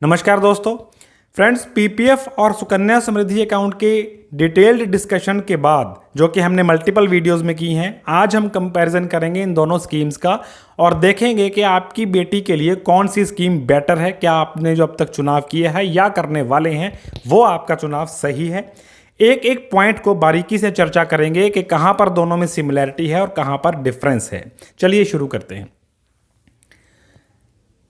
नमस्कार दोस्तों। Friends, PPF और सुकन्या समृद्धि अकाउंट के डिटेल्ड डिस्कशन के बाद जो कि हमने मल्टीपल वीडियोस में की हैं, आज हम कंपैरिजन करेंगे इन दोनों स्कीम्स का और देखेंगे कि आपकी बेटी के लिए कौन सी स्कीम बेटर है। क्या आपने जो अब तक चुनाव किया है या करने वाले हैं वो आपका चुनाव सही है। एक एक पॉइंट को बारीकी से चर्चा करेंगे कि कहाँ पर दोनों में सिमिलैरिटी है और कहाँ पर डिफरेंस है। चलिए शुरू करते हैं।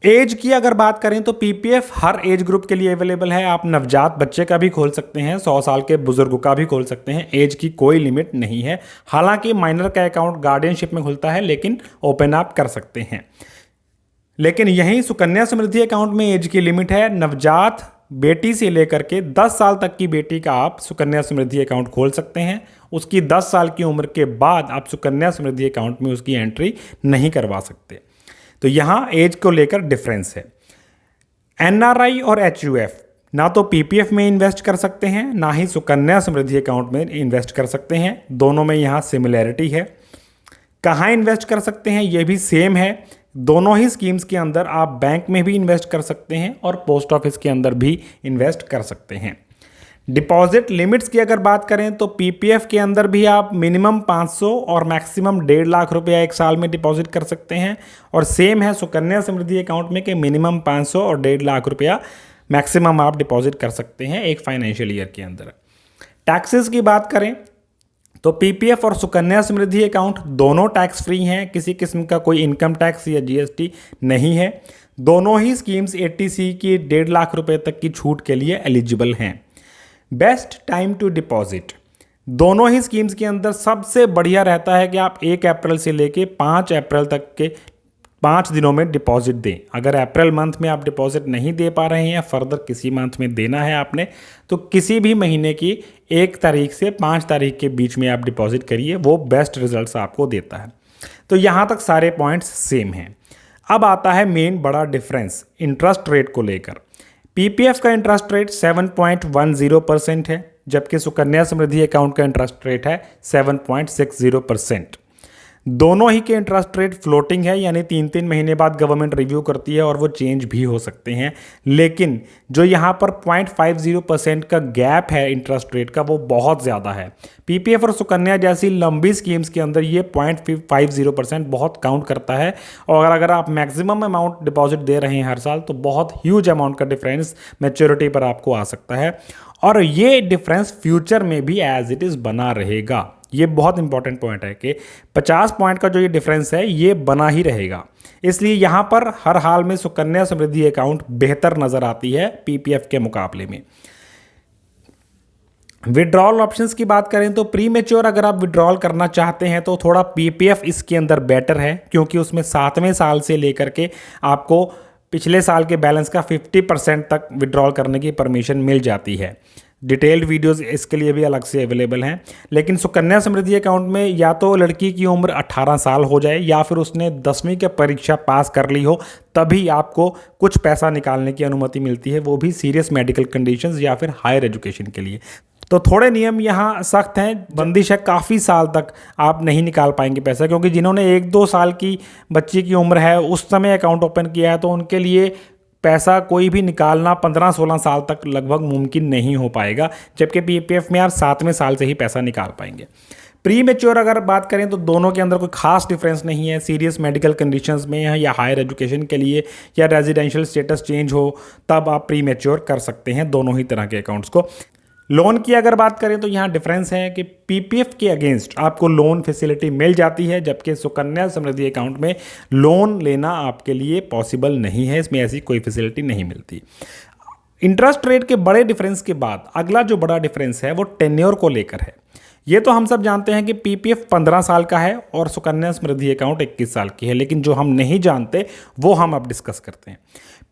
एज की अगर बात करें तो पीपीएफ हर एज ग्रुप के लिए अवेलेबल है। आप नवजात बच्चे का भी खोल सकते हैं, 100 साल के बुजुर्ग का भी खोल सकते हैं। एज की कोई लिमिट नहीं है। हालांकि माइनर का अकाउंट गार्डियनशिप में खुलता है, लेकिन ओपन आप कर सकते हैं। लेकिन यहीं सुकन्या समृद्धि अकाउंट में एज की लिमिट है। नवजात बेटी से लेकर के 10 साल तक की बेटी का आप सुकन्या समृद्धि अकाउंट खोल सकते हैं। उसकी 10 साल की उम्र के बाद आप सुकन्या समृद्धि अकाउंट में उसकी एंट्री नहीं करवा सकते। तो यहां एज को लेकर डिफरेंस है। एनआरआई और एचयूएफ ना तो पीपीएफ में इन्वेस्ट कर सकते हैं, ना ही सुकन्या समृद्धि अकाउंट में इन्वेस्ट कर सकते हैं। दोनों में यहां सिमिलैरिटी है। कहां इन्वेस्ट कर सकते हैं यह भी सेम है। दोनों ही स्कीम्स के अंदर आप बैंक में भी इन्वेस्ट कर सकते हैं और पोस्ट ऑफिस के अंदर भी इन्वेस्ट कर सकते हैं। डिपॉजिट लिमिट्स की अगर बात करें तो पीपीएफ के अंदर भी आप मिनिमम 500 और मैक्सिमम 1.5 लाख रुपया एक साल में डिपॉजिट कर सकते हैं। और सेम है सुकन्या समृद्धि अकाउंट में कि मिनिमम 500 और 1.5 लाख रुपया मैक्सिमम आप डिपॉजिट कर सकते हैं एक फाइनेंशियल ईयर के अंदर। टैक्सेस की बात करें तो पीपीएफ और सुकन्या समृद्धि अकाउंट दोनों टैक्स फ्री हैं। किसी किस्म का कोई इनकम टैक्स या जीएसटी नहीं है। दोनों ही स्कीम्स 80C की 1.5 लाख रुपये तक की छूट के लिए एलिजिबल हैं। बेस्ट टाइम टू डिपॉजिट दोनों ही स्कीम्स के अंदर सबसे बढ़िया रहता है कि आप 1 अप्रैल से लेके 5 अप्रैल तक के 5 दिनों में डिपॉजिट दें। अगर अप्रैल मंथ में आप डिपॉजिट नहीं दे पा रहे हैं या फर्दर किसी मंथ में देना है आपने, तो किसी भी महीने की 1 तारीख से 5 तारीख के बीच में आप डिपॉजिट करिए, वो बेस्ट रिजल्ट्स आपको देता है। तो यहाँ तक सारे पॉइंट्स सेम हैं। अब आता है मेन बड़ा डिफरेंस इंटरेस्ट रेट को लेकर। पीपीएफ का इंटरेस्ट रेट 7.10% है, जबकि सुकन्या समृद्धि अकाउंट का इंटरेस्ट रेट है 7.60%। दोनों ही के इंटरेस्ट रेट फ्लोटिंग है, यानी 3-3 महीने बाद गवर्नमेंट रिव्यू करती है और वो चेंज भी हो सकते हैं। लेकिन जो यहाँ पर 0.50% का गैप है इंटरेस्ट रेट का, वो बहुत ज़्यादा है। पीपीएफ और सुकन्या जैसी लंबी स्कीम्स के अंदर ये 0.50% बहुत काउंट करता है। और अगर आप मैक्सिमम अमाउंट डिपॉजिट दे रहे हैं हर साल, तो बहुत ह्यूज अमाउंट का डिफरेंस मैच्योरिटी पर आपको आ सकता है। और ये डिफरेंस फ्यूचर में भी एज इट इज़ बना रहेगा। ये बहुत इंपॉर्टेंट पॉइंट है कि 50 पॉइंट का जो ये डिफरेंस है ये बना ही रहेगा। इसलिए यहाँ पर हर हाल में सुकन्या समृद्धि अकाउंट बेहतर नज़र आती है पीपीएफ के मुकाबले में। विड्रॉल ऑप्शंस की बात करें तो प्री मैच्योर अगर आप विड्रॉल करना चाहते हैं तो थोड़ा पीपीएफ इसके अंदर बेटर है, क्योंकि उसमें 7वें साल से लेकर के आपको पिछले साल के बैलेंस का 50% तक विड्रॉल करने की परमिशन मिल जाती है। डिटेल्ड वीडियोस इसके लिए भी अलग से अवेलेबल हैं। लेकिन सुकन्या समृद्धि अकाउंट में या तो लड़की की उम्र 18 साल हो जाए या फिर उसने 10वीं की परीक्षा पास कर ली हो, तभी आपको कुछ पैसा निकालने की अनुमति मिलती है, वो भी सीरियस मेडिकल कंडीशंस या फिर हायर एजुकेशन के लिए। तो थोड़े नियम यहाँ सख्त हैं। बंदिश है, काफ़ी साल तक आप नहीं निकाल पाएंगे पैसा, क्योंकि जिन्होंने 1-2 साल की बच्ची की उम्र है उस समय अकाउंट ओपन किया है, तो उनके लिए पैसा कोई भी निकालना 15-16 साल तक लगभग मुमकिन नहीं हो पाएगा। जबकि पीपीएफ में आप 7वें साल से ही पैसा निकाल पाएंगे। प्री मैच्योर अगर बात करें तो दोनों के अंदर कोई खास डिफरेंस नहीं है। सीरियस मेडिकल कंडीशंस में या हायर एजुकेशन के लिए या रेजिडेंशियल स्टेटस चेंज हो, तब आप प्री मैच्योर कर सकते हैं दोनों ही तरह के अकाउंट्स को। लोन की अगर बात करें तो यहाँ डिफरेंस है कि पीपीएफ के अगेंस्ट आपको लोन फैसिलिटी मिल जाती है, जबकि सुकन्या समृद्धि अकाउंट में लोन लेना आपके लिए पॉसिबल नहीं है। इसमें ऐसी कोई फैसिलिटी नहीं मिलती। इंटरेस्ट रेट के बड़े डिफरेंस के बाद अगला जो बड़ा डिफरेंस है वो टेन्योर को लेकर है। ये तो हम सब जानते हैं कि पीपीएफ 15 साल का है और सुकन्या समृद्धि अकाउंट 21 साल की है, लेकिन जो हम नहीं जानते वो हम अब डिस्कस करते हैं।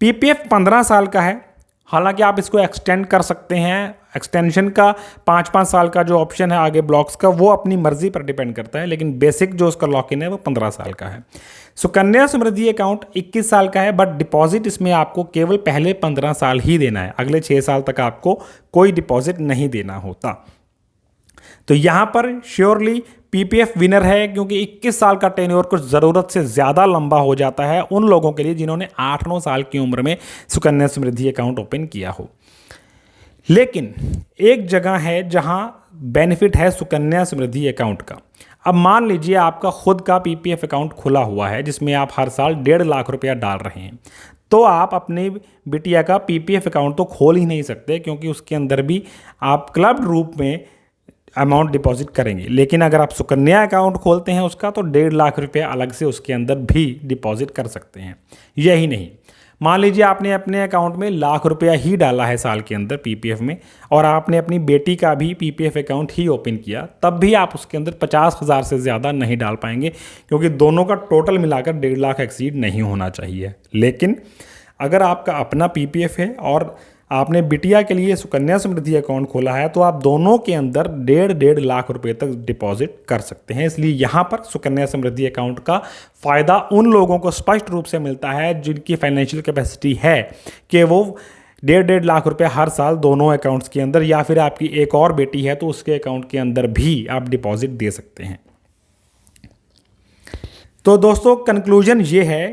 पीपीएफ 15 साल का है, हालांकि आप इसको एक्सटेंड कर सकते हैं। एक्सटेंशन का 5-5 साल का जो ऑप्शन है आगे ब्लॉक्स का, वो अपनी मर्जी पर डिपेंड करता है, लेकिन बेसिक जो उसका लॉक इन है वो 15 साल का है। सुकन्या समृद्धि अकाउंट 21 साल का है, बट डिपॉजिट इसमें आपको केवल पहले 15 साल ही देना है। अगले 6 साल तक आपको कोई डिपॉजिट नहीं देना होता। तो यहाँ पर श्योरली पीपीएफ विनर है क्योंकि 21 साल का टेन्योर कुछ ज़रूरत से ज़्यादा लंबा हो जाता है उन लोगों के लिए जिन्होंने 8-9 साल की उम्र में सुकन्या समृद्धि अकाउंट ओपन किया हो। लेकिन एक जगह है जहां बेनिफिट है सुकन्या समृद्धि अकाउंट का। अब मान लीजिए आपका खुद का पीपीएफ अकाउंट खुला हुआ है जिसमें आप हर साल 1.5 लाख रुपया डाल रहे हैं, तो आप अपनी बिटिया का पीपीएफ अकाउंट तो खोल ही नहीं सकते क्योंकि उसके अंदर भी आप क्लब रूप में अमाउंट डिपॉजिट करेंगे। लेकिन अगर आप सुकन्या अकाउंट खोलते हैं उसका, तो 1.5 लाख रुपया अलग से उसके अंदर भी डिपॉजिट कर सकते हैं। यही नहीं, मान लीजिए आपने अपने अकाउंट में 1 लाख रुपया ही डाला है साल के अंदर पीपीएफ में, और आपने अपनी बेटी का भी पीपीएफ अकाउंट ही ओपन किया, तब भी आप उसके अंदर 50,000 से ज़्यादा नहीं डाल पाएंगे क्योंकि दोनों का टोटल मिलाकर 1.5 लाख एक्सीड नहीं होना चाहिए। लेकिन अगर आपका अपना पीपीएफ है और आपने बिटिया के लिए सुकन्या समृद्धि अकाउंट खोला है, तो आप दोनों के अंदर 1.5 लाख रुपए तक डिपॉजिट कर सकते हैं। इसलिए यहाँ पर सुकन्या समृद्धि अकाउंट का फ़ायदा उन लोगों को स्पष्ट रूप से मिलता है जिनकी फाइनेंशियल कैपेसिटी है कि वो 1.5 लाख रुपए हर साल दोनों अकाउंट्स के अंदर, या फिर आपकी एक और बेटी है तो उसके अकाउंट के अंदर भी आप डिपॉजिट दे सकते हैं। तो दोस्तों कंक्लूजन ये है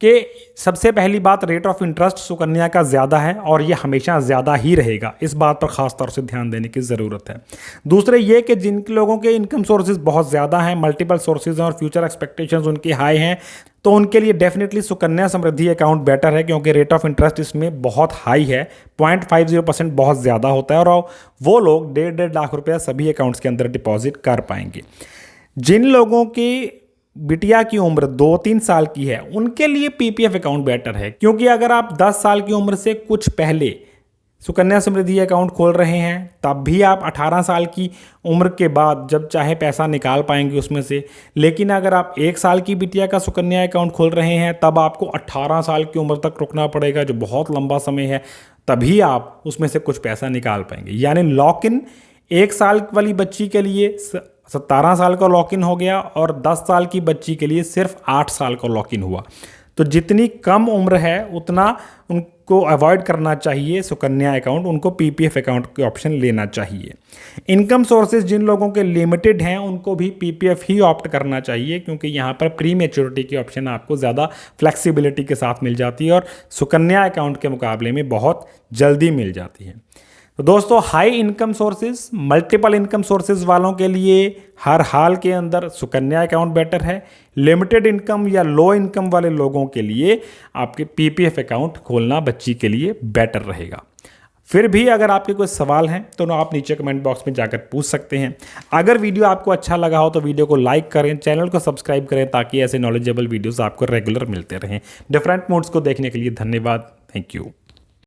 कि सबसे पहली बात, रेट ऑफ इंटरेस्ट सुकन्या का ज़्यादा है और ये हमेशा ज़्यादा ही रहेगा, इस बात पर ख़ास तौर से ध्यान देने की ज़रूरत है। दूसरे ये कि जिन लोगों के इनकम सोर्सेज बहुत ज़्यादा हैं, मल्टीपल सोर्सेज हैं और फ्यूचर एक्सपेक्टेशंस उनकी हाई हैं, तो उनके लिए definitely Sukanya Samriddhi account better है क्योंकि रेट ऑफ इंटरेस्ट इसमें बहुत हाई है, 0.50% बहुत ज़्यादा होता है और वो लोग 1.5 लाख रुपया सभी अकाउंट्स के अंदर डिपॉजिट कर पाएंगे। जिन लोगों की बिटिया की उम्र 2-3 साल की है उनके लिए पीपीएफ अकाउंट बेटर है, क्योंकि अगर आप 10 साल की उम्र से कुछ पहले सुकन्या समृद्धि अकाउंट खोल रहे हैं तब भी आप 18 साल की उम्र के बाद जब चाहे पैसा निकाल पाएंगे उसमें से। लेकिन अगर आप 1 साल की बिटिया का सुकन्या अकाउंट खोल रहे हैं तब आपको 18 साल की उम्र तक रुकना पड़ेगा, जो बहुत लंबा समय है, तभी आप उसमें से कुछ पैसा निकाल पाएंगे। यानी लॉक इन 1 साल वाली बच्ची के लिए 17 साल का लॉक इन हो गया और 10 साल की बच्ची के लिए सिर्फ 8 साल का लॉक इन हुआ। तो जितनी कम उम्र है उतना उनको अवॉइड करना चाहिए सुकन्या अकाउंट, उनको पीपीएफ अकाउंट के ऑप्शन लेना चाहिए। इनकम सोर्सेज जिन लोगों के लिमिटेड हैं उनको भी पीपीएफ ही ऑप्ट करना चाहिए क्योंकि यहाँ पर प्री मैच्योरिटी की ऑप्शन आपको ज़्यादा फ्लेक्सिबिलिटी के साथ मिल जाती है और सुकन्या अकाउंट के मुकाबले में बहुत जल्दी मिल जाती है। तो दोस्तों high income sources, multiple income sources वालों के लिए हर हाल के अंदर सुकन्या अकाउंट बेटर है। लिमिटेड इनकम या लो इनकम वाले लोगों के लिए आपके पीपीएफ अकाउंट खोलना बच्ची के लिए बेटर रहेगा। फिर भी अगर आपके कोई सवाल हैं तो आप नीचे कमेंट बॉक्स में जाकर पूछ सकते हैं। अगर वीडियो आपको अच्छा लगा हो तो वीडियो को लाइक करें, चैनल को सब्सक्राइब करें ताकि ऐसे नॉलेजेबल वीडियोस आपको रेगुलर मिलते रहें। डिफरेंट मोड्स को देखने के लिए धन्यवाद। Thank you.